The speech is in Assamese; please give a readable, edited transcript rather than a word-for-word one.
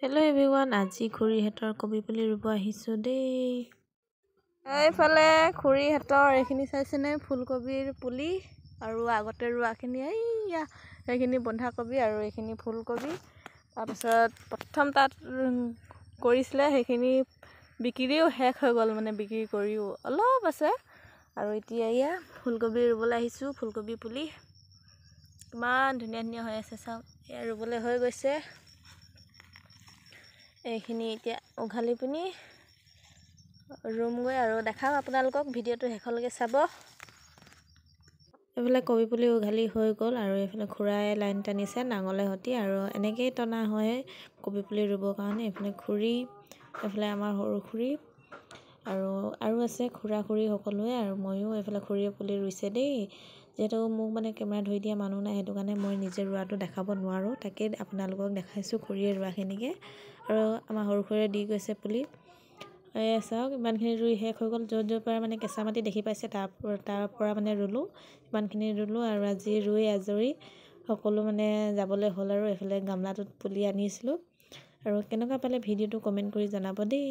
হেল্ল' এভৰিৱান, আজি খুৰীহঁতৰ কবি পুলি ৰুব আহিছোঁ দেই। এইফালে খুৰীহঁতৰ এইখিনি চাইছেনে, ফুলকবিৰ পুলি আৰু আগতে ৰোৱাখিনি এইয়া সেইখিনি বন্ধাকবি আৰু এইখিনি ফুলকবি। তাৰপিছত প্ৰথম তাত কৰিছিলে, সেইখিনি বিক্ৰীও শেষ হৈ গ'ল, মানে বিক্ৰী কৰিও অলপ আছে। আৰু এতিয়া এয়া ফুলকবি ৰুবলৈ আহিছোঁ। ফুলকবি পুলি ইমান ধুনীয়া ধুনীয়া হৈ আছে, চাওক এয়া ৰুবলৈ হৈ গৈছে। এইখিনি এতিয়া উঘালি পিনি ৰুমগৈ আৰু দেখাম আপোনালোকক, ভিডিঅ'টো শেষলৈকে চাব। এইফালে কবি পুলি উঘালি হৈ গ'ল আৰু এইফালে খুৰাই লাইন টানিছে নাঙলে সতি, আৰু এনেকেই টনা হয় কবি পুলি ৰুবৰ কাৰণে। এইফালে খুৰী, এইফালে আমাৰ সৰু খুৰী আৰু আছে খুৰা খুৰী সকলোৱে, আৰু ময়ো এইফালে খুৰীয়ে পুলি ৰুইছে দেই। যিহেতু মোক মানে কেমেৰা ধৰি দিয়া মানুহ নাই, সেইটো কাৰণে মই নিজে ৰোৱাটো দেখাব নোৱাৰোঁ, তাকেই আপোনালোকক দেখাইছোঁ খুৰীয়ে ৰোৱাখিনিকে। আৰু আমাৰ সৰু খুৰীয়ে দি গৈছে পুলি। চাওক ইমানখিনি ৰুই শেষ হৈ গ'ল। য'ত পৰা মানে কেঁচা মাটি দেখি পাইছে তাৰ পৰা মানে ৰুলোঁ, ইমানখিনি ৰুলোঁ। আৰু আজি ৰুই আজৰি সকলো মানে যাবলৈ হ'ল। আৰু এইফালে গামলাটোত পুলি আনিছিলোঁ। আৰু কেনেকুৱা পালে ভিডিঅ'টো কমেণ্ট কৰি জনাব দেই।